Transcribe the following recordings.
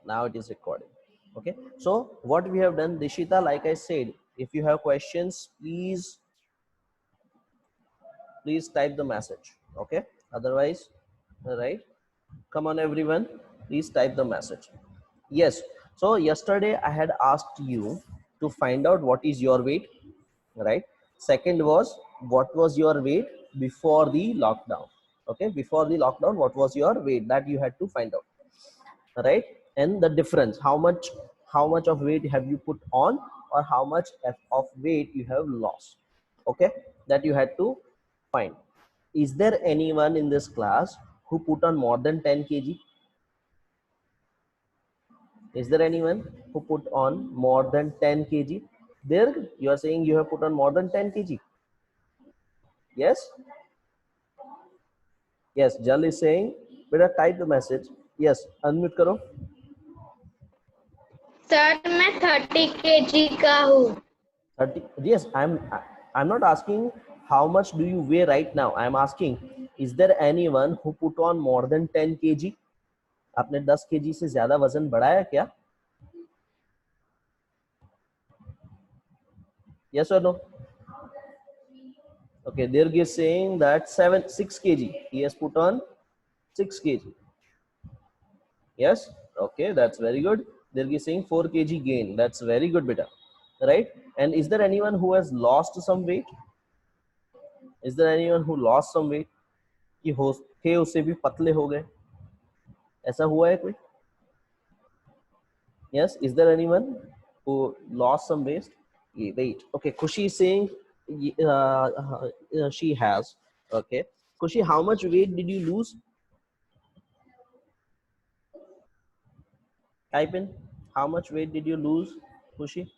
Now it is recording. Okay, so what we have done, Dishita, like I said, if you have questions, please type the message. Okay, otherwise, right, come on everyone, please type the message. Yes, so yesterday I had asked you to find out what is your weight, right? Second was, what was your weight before the lockdown? Okay, before the lockdown, what was your weight, that you had to find out, right? And the difference, how much of weight have you put on, or how much of weight you have lost. Okay, that you had to find. Is there anyone in this class who put on more than 10 kg? Is there anyone who put on more than 10 kg? There, you are saying you have put on more than 10 kg. Yes, yes, Jal is saying, better type the message. Yes, unmute karo. Sir मैं 30 kg का हूँ. 30. Yes, I'm not asking how much do you weigh right now. I'm asking, is there anyone who put on more than 10 kg? आपने 10 kg से ज्यादा वजन बढ़ाया क्या? Yes or no? Okay, Dirg is saying that 6 kg. He has put on 6 kg. Yes, okay, that's very good. Dirg is saying 4 kg gain. That's very good, beta. Right? And is there anyone who has lost some weight? Is there anyone who lost some weight? कि हो थे उससे भी पतले हो गए, ऐसा हुआ है कोई? Yes, is there anyone who lost some weight? Okay, Khushi is saying she has. Okay, Khushi, how much weight did you lose? Type in, how much weight did you lose, Khushi?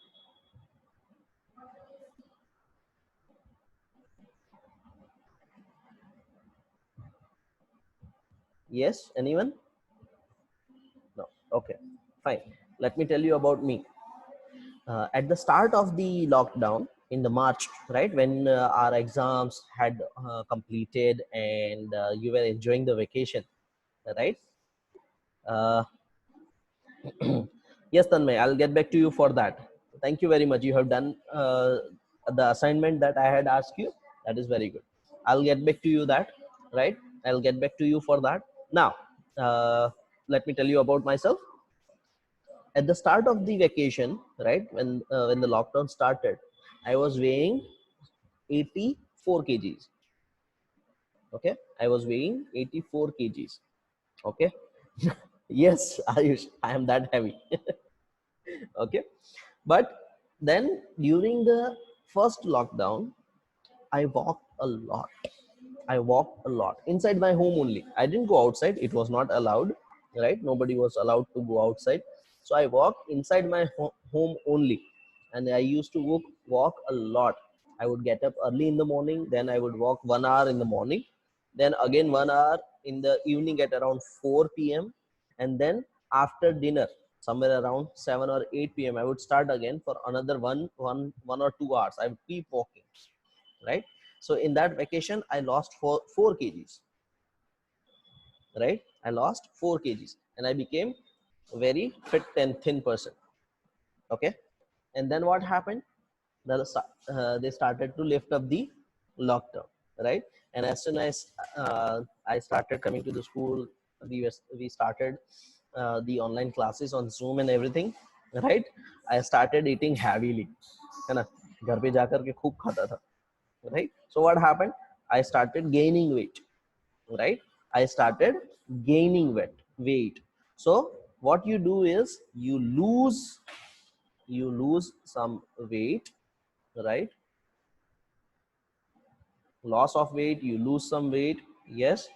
Yes, anyone? No. Okay, fine. Let me tell you about me. At the start of the lockdown in the March, right, when our exams had completed and you were enjoying the vacation, right? Yes, Tanmay, I'll get back to you for that. Thank you very much. You have done the assignment that I had asked you. That is very good. I'll get back to you that, right? I'll get back to you for that. Now, let me tell you about myself. At the start of the vacation, right, when the lockdown started, I was weighing 84 kgs. Okay, I was weighing 84 kgs. Okay. Yes, Ayush, I am that heavy. Okay, but then during the first lockdown, I walked a lot. I walked a lot inside my home only. I didn't go outside. It was not allowed, right? Nobody was allowed to go outside. So I walked inside my home only. And I used to walk a lot. I would get up early in the morning. Then I would walk 1 hour in the morning. Then again 1 hour in the evening at around 4 p.m. And then after dinner, somewhere around 7 or 8 p.m., I would start again for another 1 or 2 hours. I would keep walking, right? So in that vacation, I lost 4 kgs, right? I lost 4 kgs and I became very fit and thin person. Okay. And then what happened? They started to lift up the lockdown, right? And as soon as I started coming to the school, we started the online classes on Zoom and everything, right? I started eating heavily, है ना? घर पे जाकर के खूब खाता था, right? So what happened? I started gaining weight, right? I started gaining weight. So what you do is you lose some weight, right? Loss of weight, you lose some weight. Yes,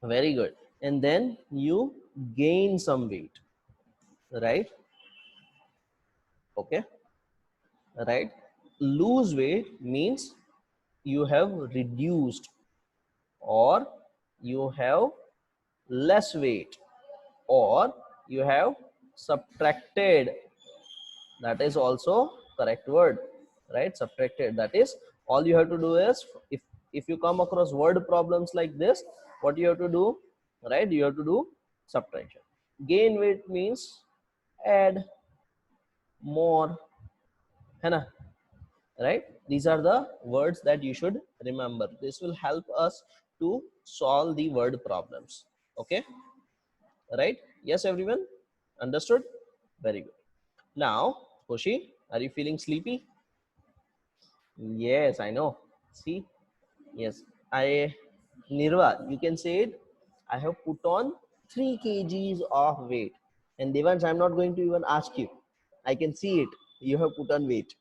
very good. And then you gain some weight, right? Okay, right? Lose weight means you have reduced or you have less weight or you have subtracted. That is also correct word, right? Subtracted. That is, all you have to do is, if you come across word problems like this, what you have to do, right? You have to do subtraction. gain weight means add more, है ना, right? These are the words that you should remember. This will help us to solve the word problems. Okay, right? Yes, everyone understood? Very good. Now Koshi, are you feeling sleepy? Yes, I know. See, yes, I, Nirva, you can say it. I have put on 3 kgs of weight. And Devans, I'm not going to even ask you. I can see it. You have put on weight.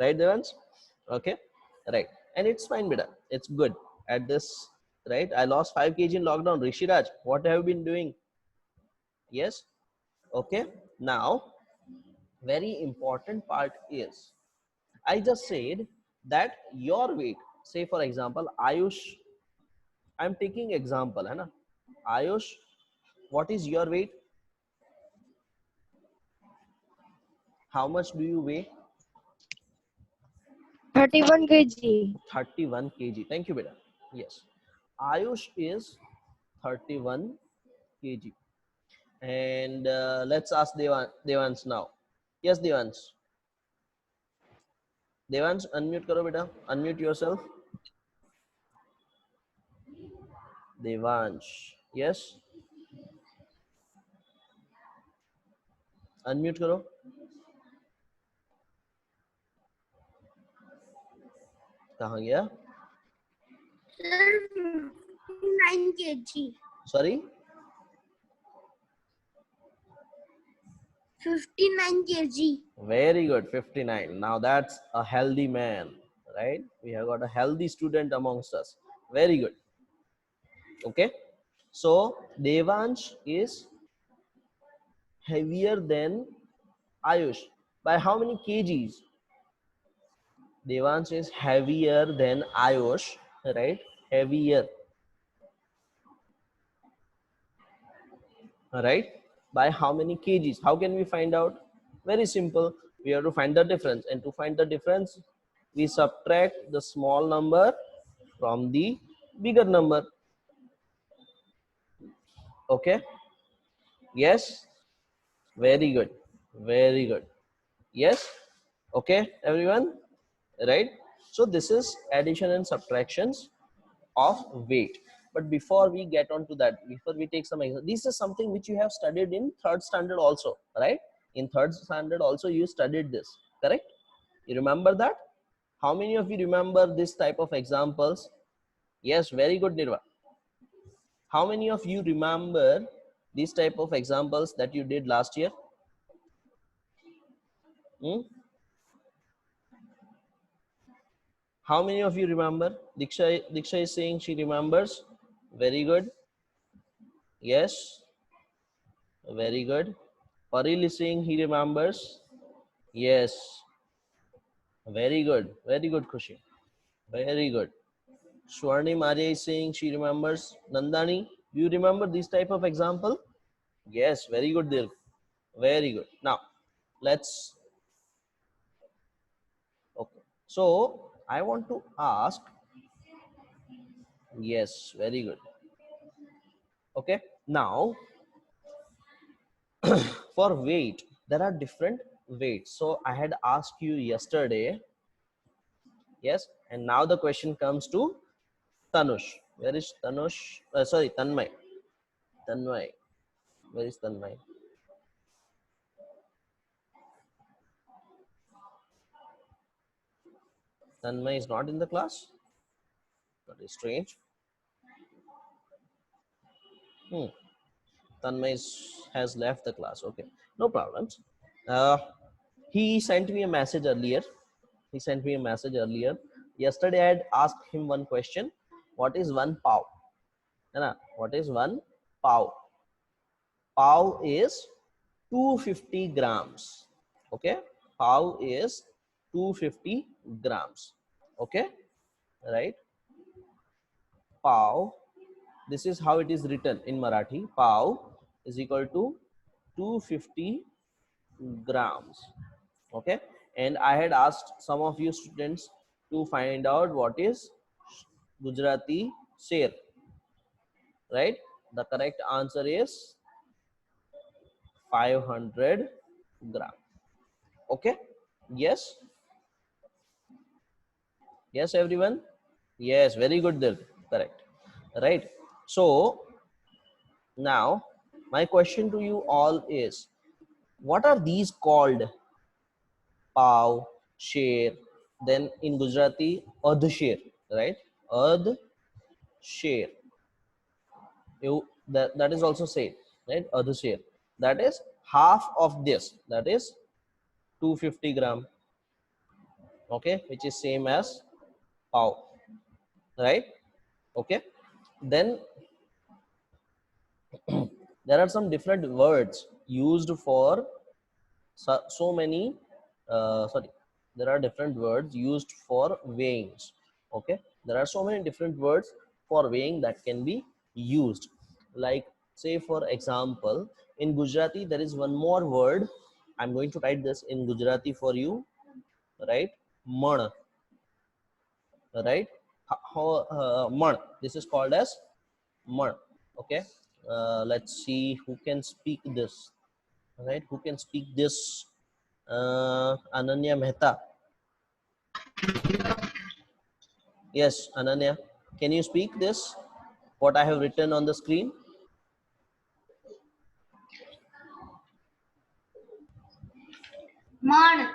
Right, Devans? Okay. Right. And it's fine, beta. It's good. At this, right? I lost 5 kg in lockdown. Rishiraj, what have you been doing? Yes. Okay. Now, very important part is, I just said that your weight, say for example, Ayush, I'm taking example, है ना? Ayush, what is your weight? How much do you weigh? 31 kg. 31 kg. Thank you, beta. Yes. Ayush is 31 kg. And let's ask Devans now. Yes, Devans. Devans, unmute karo beta. Unmute yourself. Devansh. Yes. Unmute karo. कहाँ गया? Sir, 59 kg. Sorry? 59 kg. Very good, 59. Now that's a healthy man, right? We have got a healthy student amongst us. Very good. Okay. So Devansh is heavier than Ayush. By how many kgs? Devansh is heavier than Ayush, right? Heavier, right? By how many kgs? How can we find out? Very simple. We have to find the difference, and to find the difference, we subtract the small number from the bigger number. Okay. Yes. Very good. Very good. Yes. Okay, everyone. Right. So this is addition and subtractions of weight. But before we get on to that, before we take some example, this is something which you have studied in 3rd standard also, right? In 3rd standard also you studied this, correct? You remember that? How many of you remember this type of examples? Yes, very good, Nirva. How many of you remember these type of examples that you did last year? Hmm? How many of you remember? Diksha is saying she remembers. Very good. Yes. Very good. Paril is saying he remembers. Yes. Very good. Very good, Khushi. Very good. Swarni Maria is saying she remembers. Nandani, do you remember this type of example? Yes. Very good, Dirk. Very good. Now, let's. Okay. So, I want to ask. Yes. Very good. Okay. Now, for weight, there are different weights. So I had asked you yesterday. Yes. And now the question comes to Tanush. Where is Tanush? Sorry, Tanmay. Tanmay. Where is Tanmay? Tanmay is not in the class. That is strange. Tanmay has left the class. Okay, no problems. He sent me a message earlier. He sent me a message earlier. Yesterday, I had asked him one question. What is one pav? What is one pav? Pav is 250 grams. Okay, pav is 250 grams. Okay, right? Pav, this is how it is written in Marathi. Pav is equal to 250 grams. Okay, and I had asked some of you students to find out what is Gujarati share, right? The correct answer is 500 gram. Okay. Yes. Yes, everyone. Yes, very good there. Correct. Right. So now my question to you all is, what are these called? Pav, sher, then in Gujarati, adh sher, right? Adh sher. That is also said, right? Adh sher. That is half of this. That is 250 gram. Okay, which is same as pav, right? Okay. Then there are some different words used for so many sorry, there are different words used for weighings. Okay, there are so many different words for weighing that can be used. Like, say for example, in Gujarati there is one more word. I'm going to write this in Gujarati for you, right? Man, right? Man, this is called as man. Okay. Let's see who can speak this, right? Who can speak this? Ananya Mehta. Yes, Ananya, can you speak this? What I have written on the screen? Man.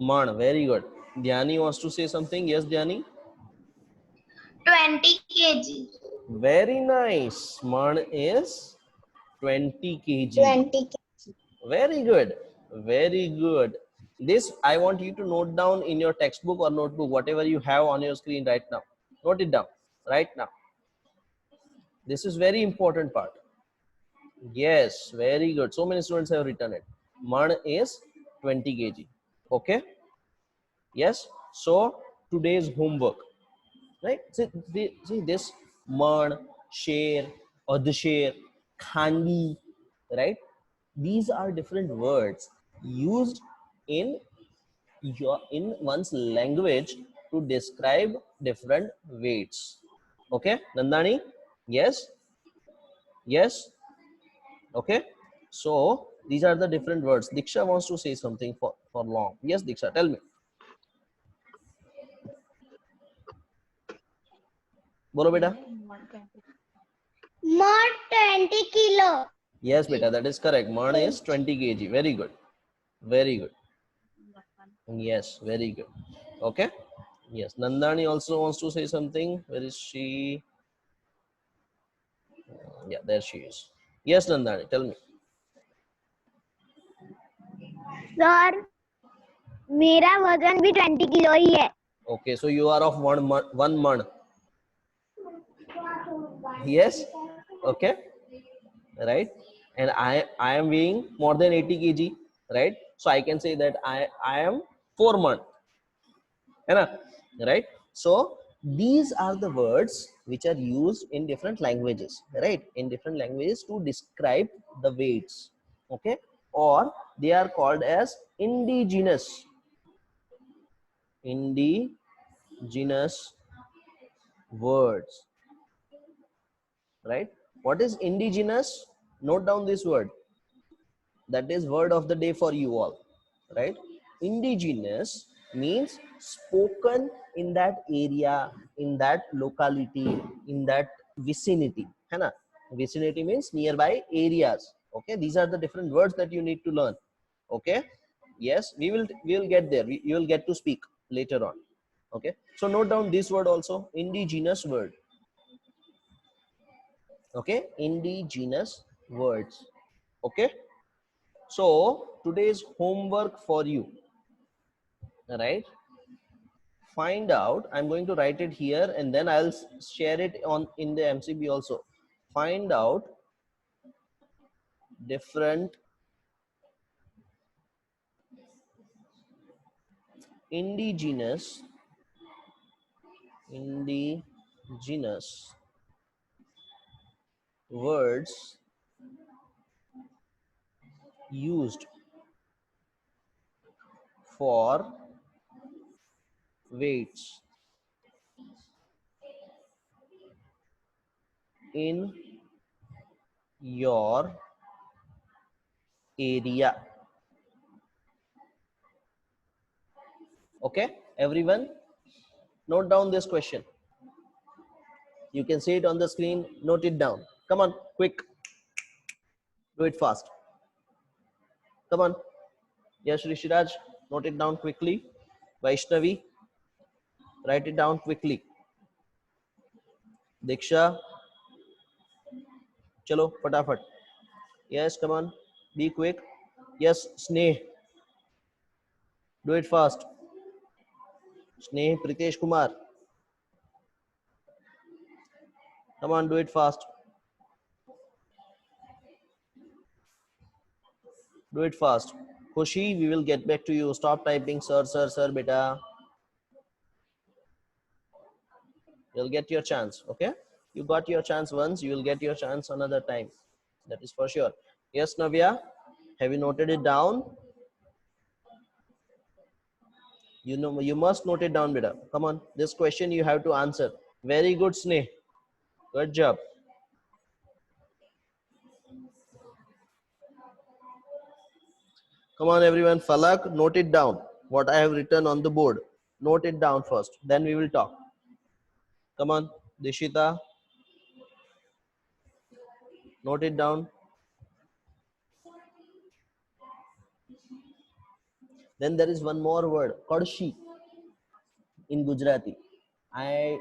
Man, very good. Dhyani wants to say something. Yes, Dhyani. 20 kg. Very nice. Man is 20 kg. 20 Very good. Very good. This I want you to note down in your textbook or notebook, whatever you have on your screen right now. Note it down right now. This is very important part. Yes, very good. So many students have written it. Man is 20 kg. Okay. Yes. So today's homework, right? See this man, share, adshare, khandi, right? These are different words used in in one's language to describe different weights. Okay, Nandani? Yes. Yes. Okay. So these are the different words. Diksha wants to say something for long. Yes, Diksha, tell me. Bolo beta. More 20 kilo. Yes, beta, that is correct. Man is 20 kg. Very good. Very good. Yes, very good. Okay. Yes, Nandani also wants to say something. Where is she? Yeah, there she is. Yes, Nandani, tell me. Sir मेरा वजन भी 20 kilo ही है. Okay, so you are of 1 month. Yes. Okay. Right. And I am weighing more than 80 kg. Right. So I can say that I am 4 months. Right. So these are the words which are used in different languages, right? In different languages to describe the weights. Okay. Or they are called as indigenous words, right? What is indigenous? Note down this word. That is word of the day for you all, right? Indigenous means spoken in that area, in that locality, in that vicinity, है ना? Vicinity means nearby areas. Okay, these are the different words that you need to learn. Okay. Yes, we will get there. You will get to speak later on. Okay, so note down this word also, indigenous word. Okay, indigenous words. Okay. So today's homework for you, right? Find out. I'm going to write it here and then I'll share it on in the MCB also. Find out different indigenous words used for weights in your area. Okay, everyone, note down this question. You can see it on the screen. Note it down. Come on, quick. Do it fast. Come on. Yes, Rishiraj, note it down quickly. Vaishnavi, write it down quickly. Diksha, chalo, fatafat. Yes, come on. Be quick. Yes, Sneh, do it fast. Sneh, Pritesh Kumar, come on, do it fast. Do it fast. Khushi, we will get back to you. Stop typing, sir, sir, sir, beta. You'll get your chance, okay? You got your chance once, you will get your chance another time. That is for sure. Yes, Navya, have you noted it down? You know, you must note it down, beta. Come on, this question you have to answer. Very good, Sneh. Good job. Come on, everyone. Falak, note it down. What I have written on the board. Note it down first. Then we will talk. Come on, Dishita, note it down. Then there is one more word, Kadshi, in Gujarati. I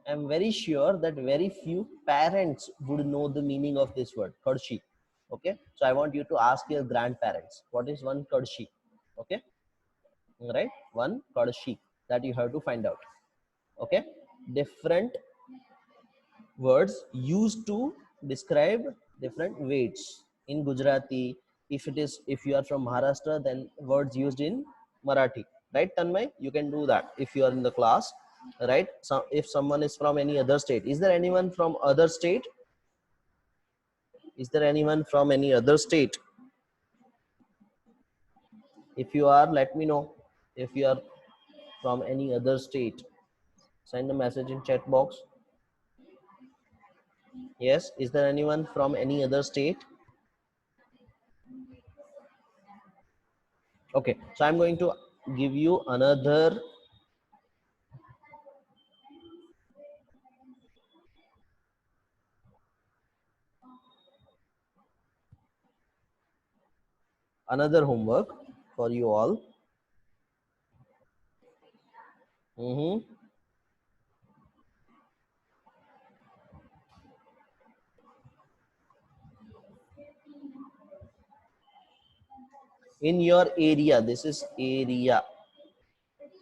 am very sure that very few parents would know the meaning of this word, Kadshi. Okay, so I want you to ask your grandparents, what is one Kadshi? Okay, right? One Kadshi that you have to find out. Okay, different words used to describe different weights in Gujarati. If you are from Maharashtra, then words used in Marathi, right? Tanmay, you can do that if you are in the class, right? So if someone is from any other state, is there anyone from other state? Is there anyone from any other state? If you are, let me know. If you are from any other state, send a message in chat box. Yes, is there anyone from any other state? Okay, so I'm going to give you another homework for you all. Mhm. In your area, this is area.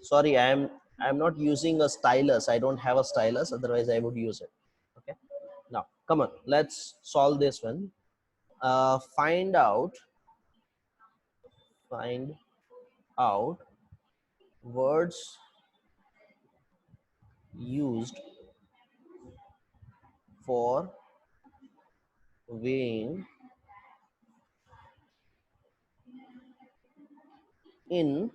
Sorry, I'm not using a stylus. I don't have a stylus, otherwise I would use it. Okay, now come on, let's solve this one. Find out words used for weighing in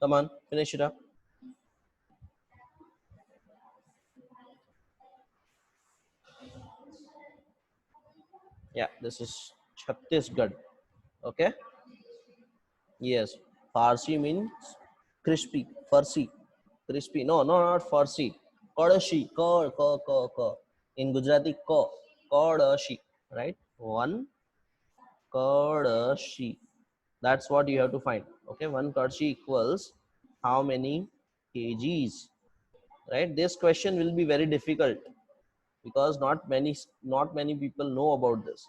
come on, finish it up. Yeah, this is Chhattisgarh. Okay, yes, Farsi means crispy, farsi, crispy. No, no, not farsi. Kadashi, ka. In Gujarati, ka, kadashi, right? One kadashi. That's what you have to find. Okay, one kadashi equals how many kgs, right? This question will be very difficult because not many people know about this,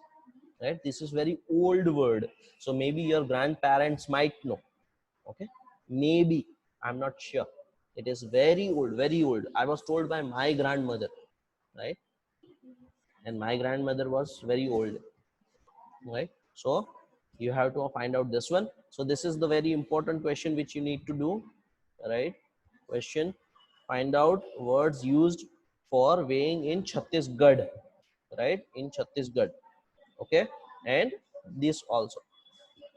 right? This is very old word, so maybe your grandparents might know. Okay, maybe, I'm not sure. It is very old, very old. I was told by my grandmother, right? And my grandmother was very old, right? So you have to find out this one. So this is the very important question which you need to do, right? Question Find out words used for weighing in Chhattisgarh, right? In Chhattisgarh, okay? And this also.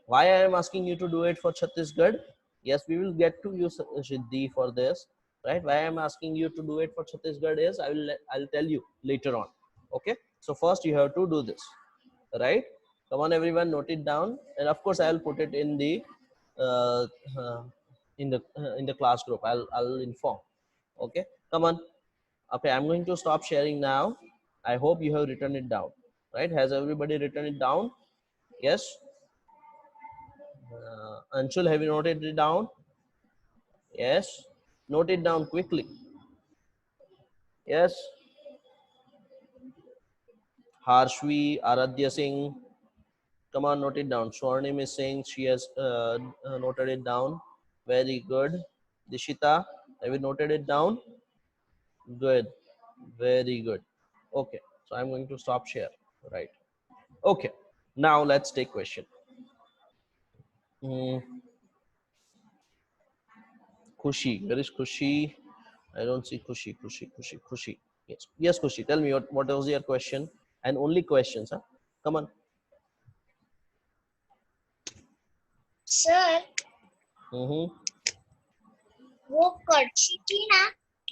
Why I am asking you to do it for Chhattisgarh? Yes, we will get to you, Siddhi, for this, right? Why I am asking you to do it for Chhattisgarh is I'll tell you later on. Okay. So first you have to do this, right? Come on, everyone, note it down, and of course I'll put it uh, uh, in the class group. I'll inform. Okay. Come on. Okay, I'm going to stop sharing now. I hope you have written it down. Right? Has everybody written it down? Yes. Anshul, have you noted it down? Yes. Note it down quickly. Yes. Harshvi, Aradhya Singh. Come on, note it down. Swarnim is saying she has noted it down. Very good. Dishita, have you noted it down? Good. Very good. Okay. So I'm going to stop share. Right. Okay. Now let's take question. Hmm. Khushi. Where is Khushi? I don't see Khushi. Khushi. Yes. Yes, Khushi. Tell me what was your question? And only questions, huh? Come on. Sir Mm-hmm. वो कड़छी थी ना,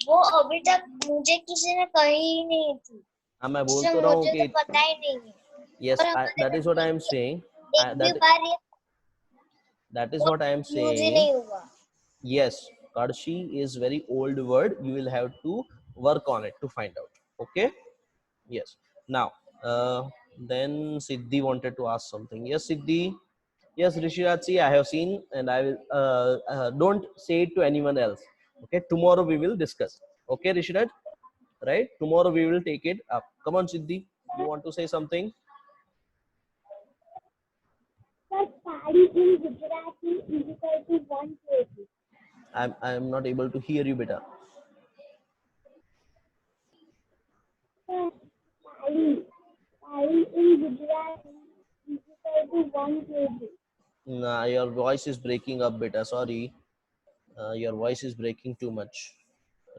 वो अभी तक मुझे किसी ने कही ही नहीं थी, हाँ, मैं बोल इसलिए तो रहा हूँ मुझे तो कि पता ही नहीं है। yes, और हमारे that घर is what I am में saying. एक भी बार ये That is what I am use he saying. नहीं हुआ। Yes, Karshi is very old word. You will have to work on it to find out. Okay. Yes. Now, then Siddhi wanted to ask something. Yes, Siddhi. Yes, Rishirachi, I have seen, and I will. Don't say it to anyone else. Okay. Tomorrow we will discuss. Okay, Rishiraj. Right. Tomorrow we will take it up. Come on, Siddhi. You want to say something? Sir sari in Gujarati is equal to 1 kg। I'm not able to hear you better. Sir sari in Gujarati is equal to 1 kg। Nah, your voice is breaking up better. Sorry. Your voice is breaking too much.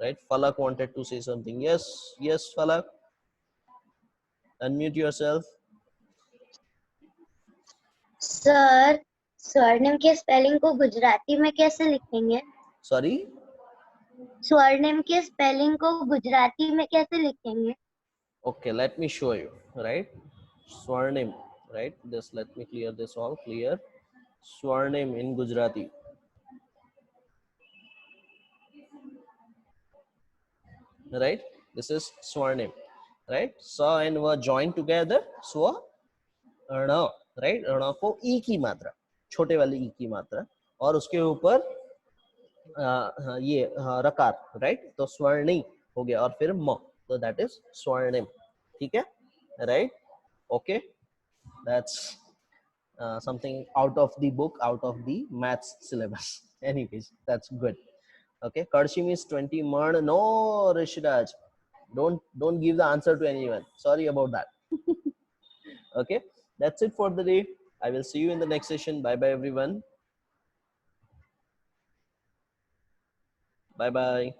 Right? Falak wanted to say something. Yes, yes, Falak. Unmute yourself. Sir स्वर्णिम के spelling को गुजराती में कैसे लिखेंगे? Sorry. स्वर्णिम के spelling को गुजराती में कैसे लिखेंगे? Okay, let me show you. Right? Swarnim. Right? Just let me clear this all. Clear. Swarnim in Gujarati. Right? This is Swarnim. Right? Sa and Va joined together. Swa. Arnav, right? Arnav को ई की मात्रा, छोटे वाली ई की मात्रा, और उसके ऊपर ये रकार, राइट? तो स्वर्णी हो गया, और फिर म, तो दैट इज स्वर्णिम। ठीक है, right? Okay, that's something out of the book, out of the maths syllabus. Anyways, that's good. Okay, Karshim is 20 mern. No, Rishiraj, don't give the answer to anyone. Sorry about that. Okay, that's it for the day. I will see you in the next session. Bye bye, everyone. Bye bye.